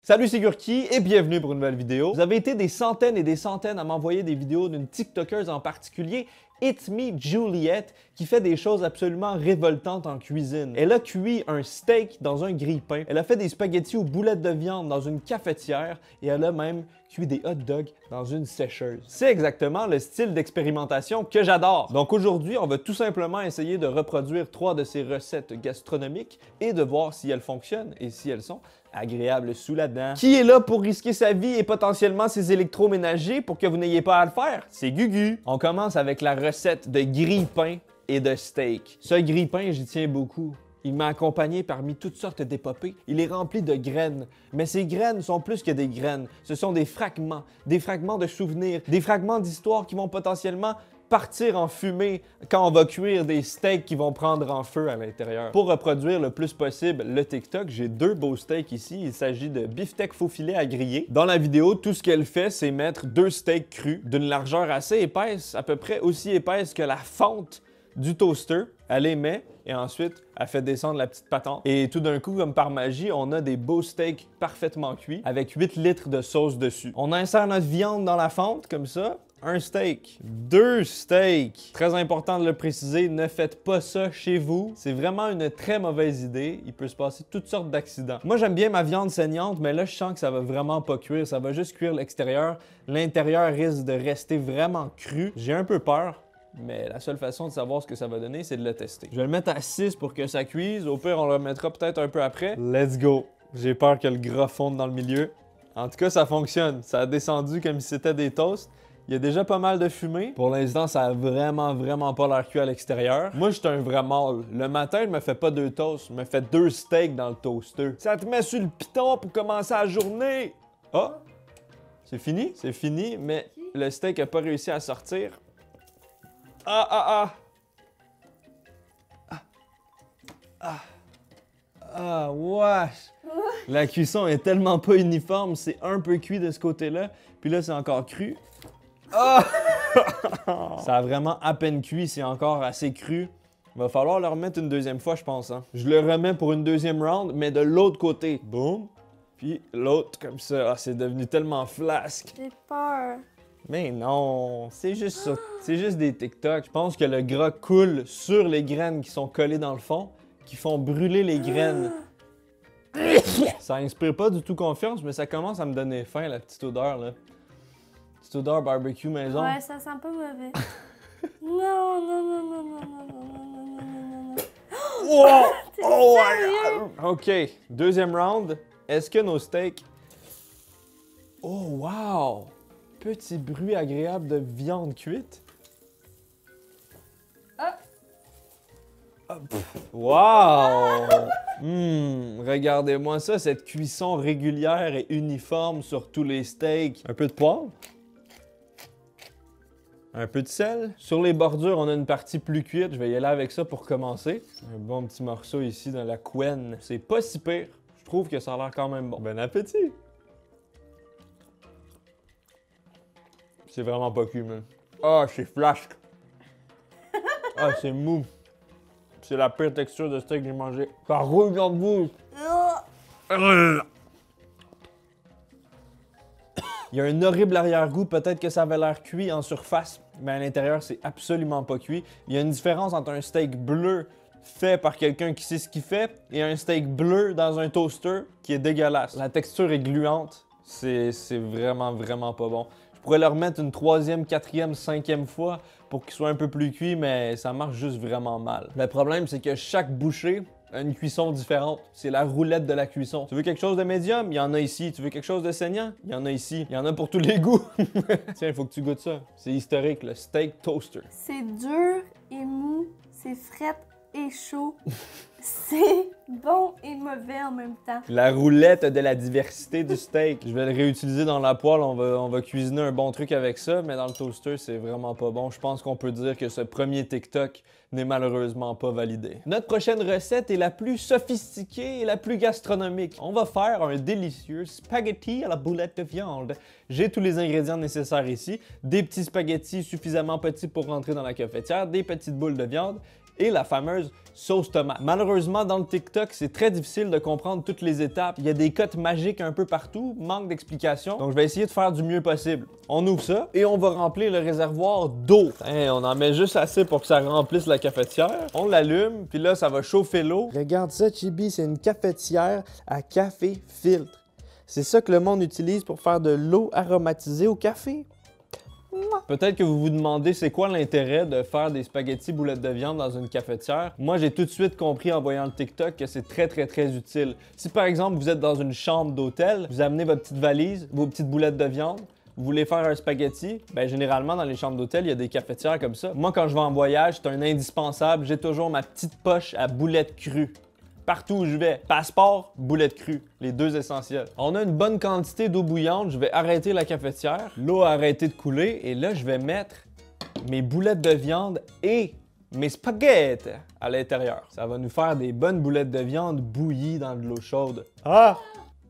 Salut, c'est Gurki et bienvenue pour une nouvelle vidéo. Vous avez été des centaines et des centaines à m'envoyer des vidéos d'une TikTokeuse en particulier, It's Me Juliette, qui fait des choses absolument révoltantes en cuisine. Elle a cuit un steak dans un grille-pain, elle a fait des spaghettis aux boulettes de viande dans une cafetière et elle a même cuit des hot dogs dans une sécheuse. C'est exactement le style d'expérimentation que j'adore. Donc aujourd'hui, on va tout simplement essayer de reproduire 3 de ces recettes gastronomiques et de voir si elles fonctionnent et si elles sont agréables sous la dent. Qui est là pour risquer sa vie et potentiellement ses électroménagers pour que vous n'ayez pas à le faire? C'est Gugu. On commence avec la recette de grille-pain et de steak. Ce grille-pain, j'y tiens beaucoup. Il m'a accompagné parmi toutes sortes d'épopées. Il est rempli de graines. Mais ces graines sont plus que des graines. Ce sont des fragments de souvenirs, des fragments d'histoire qui vont potentiellement partir en fumée quand on va cuire des steaks qui vont prendre en feu à l'intérieur. Pour reproduire le plus possible le TikTok, j'ai 2 beaux steaks ici. Il s'agit de beefsteak faux filet à griller. Dans la vidéo, tout ce qu'elle fait, c'est mettre 2 steaks crus d'une largeur assez épaisse, à peu près aussi épaisse que la fente du toaster. Elle les met et ensuite, elle fait descendre la petite patente. Et tout d'un coup, comme par magie, on a des beaux steaks parfaitement cuits avec 8 litres de sauce dessus. On insère notre viande dans la fente, comme ça. Un steak, 2 steaks. Très important de le préciser, ne faites pas ça chez vous. C'est vraiment une très mauvaise idée. Il peut se passer toutes sortes d'accidents. Moi, j'aime bien ma viande saignante, mais là, je sens que ça va vraiment pas cuire. Ça va juste cuire l'extérieur. L'intérieur risque de rester vraiment cru. J'ai un peu peur. Mais la seule façon de savoir ce que ça va donner, c'est de le tester. Je vais le mettre à 6 pour que ça cuise. Au pire, on le mettra peut-être un peu après. Let's go! J'ai peur que le gras fonde dans le milieu. En tout cas, ça fonctionne. Ça a descendu comme si c'était des toasts. Il y a déjà pas mal de fumée. Pour l'instant, ça a vraiment pas l'air cuit à l'extérieur. Moi, je suis un vrai mâle. Le matin, je me fais pas 2 toasts, je me fais 2 steaks dans le toaster. Ça te met sur le piton pour commencer la journée. Ah! C'est fini? C'est fini, mais le steak a pas réussi à sortir. Wesh! La cuisson est tellement pas uniforme, c'est un peu cuit de ce côté-là, puis là, c'est encore cru. Ah! Ça a vraiment à peine cuit, c'est encore assez cru. Il va falloir le remettre une deuxième fois, je pense. Hein. Je le remets pour une deuxième round, mais de l'autre côté. Boum! Puis l'autre, comme ça. Ah, c'est devenu tellement flasque. J'ai peur. Mais non, c'est juste ça. C'est juste des TikTok. Je pense que le gras coule sur les graines qui sont collées dans le fond, qui font brûler les graines. Ça inspire pas du tout confiance, mais ça commence à me donner faim, la petite odeur, là. Petite odeur barbecue maison. Ouais, ça sent un peu mauvais. Non. Wow! Oh my God! OK, deuxième round. Est-ce que nos steaks... Oh, wow! Petit bruit agréable de viande cuite. Wow! Regardez-moi ça, cette cuisson régulière et uniforme sur tous les steaks. Un peu de poivre. Un peu de sel. Sur les bordures, on a une partie plus cuite. Je vais y aller avec ça pour commencer. Un bon petit morceau ici dans la couenne. C'est pas si pire. Je trouve que ça a l'air quand même bon. Bon appétit! C'est vraiment pas cuit, man. Ah, c'est flasque. Ah, c'est mou. C'est la pire texture de steak que j'ai mangé. Ça roule dans le bouche. Il y a un horrible arrière-goût. Peut-être que ça avait l'air cuit en surface, mais à l'intérieur, c'est absolument pas cuit. Il y a une différence entre un steak bleu fait par quelqu'un qui sait ce qu'il fait et un steak bleu dans un toaster qui est dégueulasse. La texture est gluante. C'est vraiment pas bon. Je pourrais le remettre une 3e, 4e, 5e fois pour qu'il soit un peu plus cuit, mais ça marche juste vraiment mal. Le problème, c'est que chaque bouchée a une cuisson différente. C'est la roulette de la cuisson. Tu veux quelque chose de médium? Il y en a ici. Tu veux quelque chose de saignant? Il y en a ici. Il y en a pour tous les goûts. Tiens, il faut que tu goûtes ça. C'est historique, le steak toaster. C'est dur et mou, c'est fret et chaud. C'est bon et mauvais en même temps. La roulette de la diversité du steak. Je vais le réutiliser dans la poêle. On va cuisiner un bon truc avec ça, mais dans le toaster, c'est vraiment pas bon. Je pense qu'on peut dire que ce premier TikTok n'est malheureusement pas validé. Notre prochaine recette est la plus sophistiquée et la plus gastronomique. On va faire un délicieux spaghetti à la boulette de viande. J'ai tous les ingrédients nécessaires ici. Des petits spaghettis suffisamment petits pour rentrer dans la cafetière, des petites boules de viande et la fameuse sauce tomate. Malheureusement, dans le TikTok, c'est très difficile de comprendre toutes les étapes. Il y a des cotes magiques un peu partout, manque d'explications. Donc, je vais essayer de faire du mieux possible. On ouvre ça et on va remplir le réservoir d'eau. On en met juste assez pour que ça remplisse la cafetière. On l'allume, puis là, ça va chauffer l'eau. Regarde ça, Chibi, c'est une cafetière à café filtre. C'est ça que le monde utilise pour faire de l'eau aromatisée au café. Peut-être que vous vous demandez c'est quoi l'intérêt de faire des spaghettis boulettes de viande dans une cafetière. Moi, j'ai tout de suite compris en voyant le TikTok que c'est très utile. Si par exemple, vous êtes dans une chambre d'hôtel, vous amenez votre petite valise, vos petites boulettes de viande, vous voulez faire un spaghetti, ben généralement dans les chambres d'hôtel, il y a des cafetières comme ça. Moi, quand je vais en voyage, c'est un indispensable, j'ai toujours ma petite poche à boulettes crues. Partout où je vais. Passeport, boulettes crues. Les deux essentiels. On a une bonne quantité d'eau bouillante. Je vais arrêter la cafetière. L'eau a arrêté de couler. Et là, je vais mettre mes boulettes de viande et mes spaghettis à l'intérieur. Ça va nous faire des bonnes boulettes de viande bouillies dans de l'eau chaude. Ah!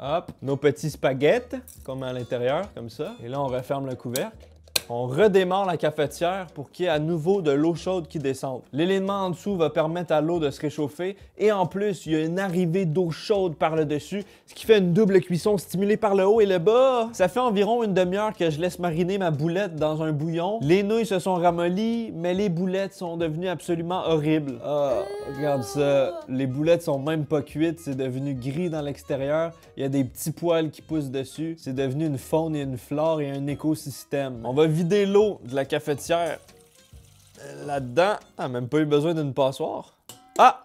Hop, nos petits spaghettis, comme à l'intérieur, comme ça. Et là, on referme le couvercle. On redémarre la cafetière pour qu'il y ait à nouveau de l'eau chaude qui descende. L'élément en dessous va permettre à l'eau de se réchauffer et en plus, il y a une arrivée d'eau chaude par le dessus, ce qui fait une double cuisson stimulée par le haut et le bas. Ça fait environ une demi-heure que je laisse mariner ma boulette dans un bouillon. Les nouilles se sont ramollies, mais les boulettes sont devenues absolument horribles. Ah, regarde ça. Les boulettes sont même pas cuites, c'est devenu gris dans l'extérieur. Il y a des petits poils qui poussent dessus. C'est devenu une faune et une flore et un écosystème. On va vider l'eau de la cafetière là-dedans. Ah, même pas eu besoin d'une passoire. Ah!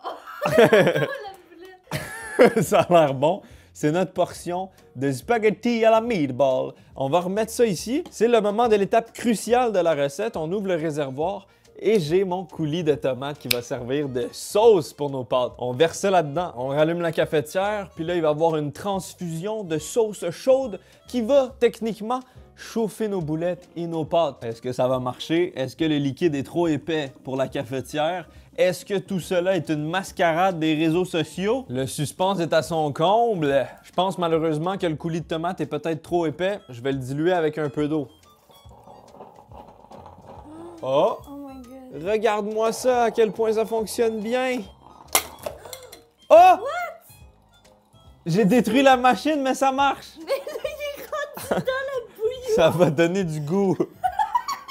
Ça a l'air bon. C'est notre portion de spaghetti à la meatball. On va remettre ça ici. C'est le moment de l'étape cruciale de la recette. On ouvre le réservoir et j'ai mon coulis de tomates qui va servir de sauce pour nos pâtes. On verse ça là-dedans, on rallume la cafetière, puis là, il va y avoir une transfusion de sauce chaude qui va techniquement chauffer nos boulettes et nos pâtes. Est-ce que ça va marcher? Est-ce que le liquide est trop épais pour la cafetière? Est-ce que tout cela est une mascarade des réseaux sociaux? Le suspense est à son comble. Je pense malheureusement que le coulis de tomate est peut-être trop épais. Je vais le diluer avec un peu d'eau. Oh! Regarde-moi ça, à quel point ça fonctionne bien! Oh! What? J'ai détruit la machine, mais ça marche! Mais là, il est rendu dans la bouillie! Ça va donner du goût!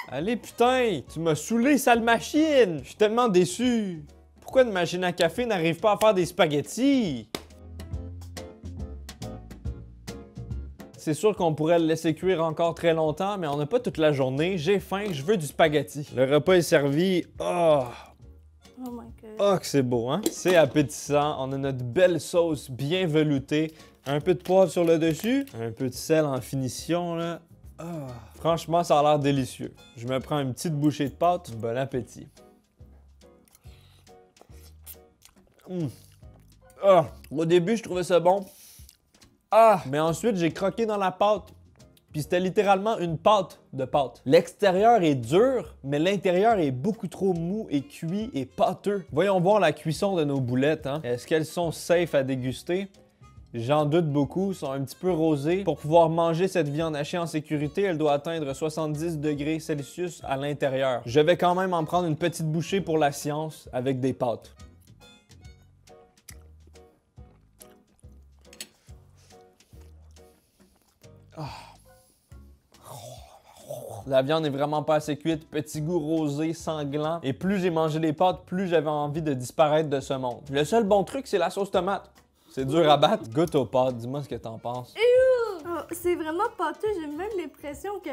Allez, putain! Tu m'as saoulé, sale machine! Je suis tellement déçu! Pourquoi une machine à café n'arrive pas à faire des spaghettis? C'est sûr qu'on pourrait le laisser cuire encore très longtemps, mais on n'a pas toute la journée. J'ai faim, je veux du spaghetti. Le repas est servi. Oh! Oh my god. Oh, que c'est beau, hein? C'est appétissant. On a notre belle sauce bien veloutée. Un peu de poivre sur le dessus. Un peu de sel en finition, là. Oh. Franchement, ça a l'air délicieux. Je me prends une petite bouchée de pâte. Bon appétit. Oh. Au début, je trouvais ça bon. Ah! Mais ensuite, j'ai croqué dans la pâte. Puis c'était littéralement une pâte de pâte. L'extérieur est dur, mais l'intérieur est beaucoup trop mou et cuit et pâteux. Voyons voir la cuisson de nos boulettes, hein. Est-ce qu'elles sont safe à déguster? J'en doute beaucoup, sont un petit peu rosées. Pour pouvoir manger cette viande hachée en sécurité, elle doit atteindre 70 degrés Celsius à l'intérieur. Je vais quand même en prendre une petite bouchée pour la science avec des pâtes. La viande est vraiment pas assez cuite, petit goût rosé, sanglant. Et plus j'ai mangé les pâtes, plus j'avais envie de disparaître de ce monde. Le seul bon truc, c'est la sauce tomate. C'est dur à battre. Goûte aux pâtes, dis-moi ce que t'en penses. Oh, c'est vraiment pâteux, j'ai même l'impression que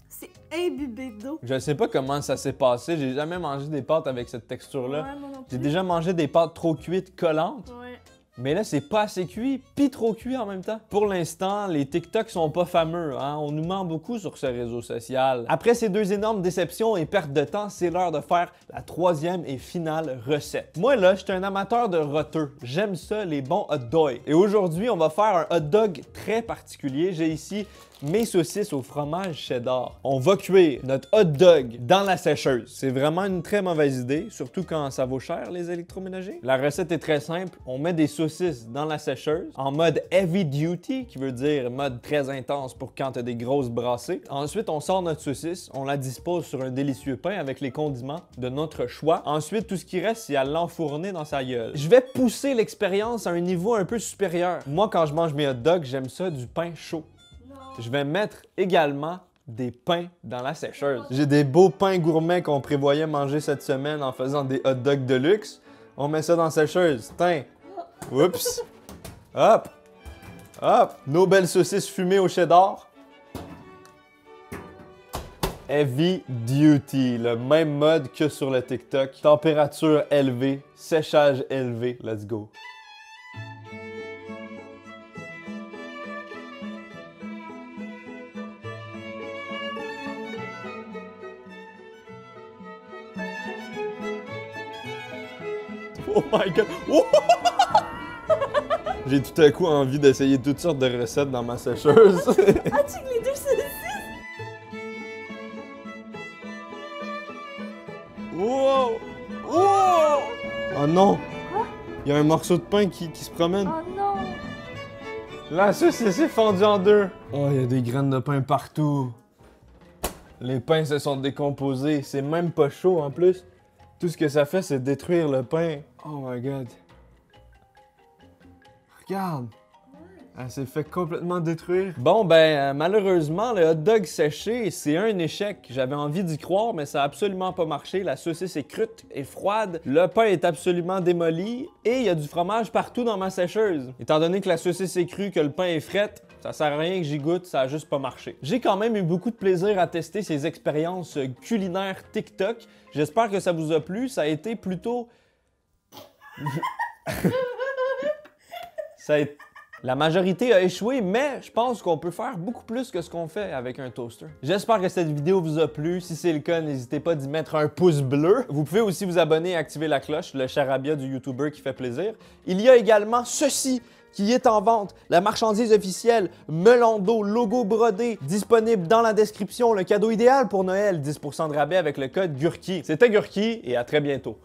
c'est imbibé d'eau. Je sais pas comment ça s'est passé, j'ai jamais mangé des pâtes avec cette texture-là. Ouais, moi non plus. J'ai déjà mangé des pâtes trop cuites, collantes. Ouais. Mais là, c'est pas assez cuit, puis trop cuit en même temps. Pour l'instant, les TikTok sont pas fameux, hein? On nous ment beaucoup sur ce réseau social. Après ces deux énormes déceptions et pertes de temps, c'est l'heure de faire la troisième et finale recette. Moi là, je suis un amateur de roteux. J'aime ça, les bons hot dogs. Et aujourd'hui, on va faire un hot dog très particulier. J'ai ici mes saucisses au fromage cheddar. On va cuire notre hot dog dans la sécheuse. C'est vraiment une très mauvaise idée, surtout quand ça vaut cher les électroménagers. La recette est très simple. On met des saucisses dans la sécheuse en mode heavy duty, qui veut dire mode très intense pour quand t'as des grosses brassées. Ensuite, on sort notre saucisse, on la dispose sur un délicieux pain avec les condiments de notre choix. Ensuite, tout ce qui reste, c'est à l'enfourner dans sa gueule. Je vais pousser l'expérience à un niveau un peu supérieur. Moi, quand je mange mes hot dogs, j'aime ça du pain chaud. Non. Je vais mettre également des pains dans la sécheuse. J'ai des beaux pains gourmets qu'on prévoyait manger cette semaine en faisant des hot dogs de luxe. On met ça dans la sécheuse. Tiens. Oups. Hop. Hop. Nos belles saucisses fumées au cheddar. Heavy duty, le même mode que sur le TikTok. Température élevée, séchage élevé. Let's go. Oh my god! Oh! J'ai tout à coup envie d'essayer toutes sortes de recettes dans ma sécheuse. Ah, check les deux saucisses! Wow! Wow! Oh non! Quoi? Il y a un morceau de pain qui se promène. Oh non! La saucisse est fendue en deux. Oh, il y a des graines de pain partout. Les pains se sont décomposés. C'est même pas chaud en plus. Tout ce que ça fait, c'est détruire le pain. Oh my god. Regarde. Elle s'est fait complètement détruire. Bon, ben, malheureusement, le hot dog séché, c'est un échec. J'avais envie d'y croire, mais ça a absolument pas marché. La saucisse est crute et froide. Le pain est absolument démoli. Et il y a du fromage partout dans ma sécheuse. Étant donné que la saucisse est crue, que le pain est fret, ça sert à rien que j'y goûte, ça a juste pas marché. J'ai quand même eu beaucoup de plaisir à tester ces expériences culinaires TikTok. J'espère que ça vous a plu. Ça a été plutôt... La majorité a échoué, mais je pense qu'on peut faire beaucoup plus que ce qu'on fait avec un toaster. J'espère que cette vidéo vous a plu. Si c'est le cas, n'hésitez pas d'y mettre un pouce bleu. Vous pouvez aussi vous abonner et activer la cloche, le charabia du YouTuber qui fait plaisir. Il y a également ceci qui est en vente, la marchandise officielle, melon d'eau, logo brodé, disponible dans la description, le cadeau idéal pour Noël, 10% de rabais avec le code GURKI. C'était Gurki et à très bientôt.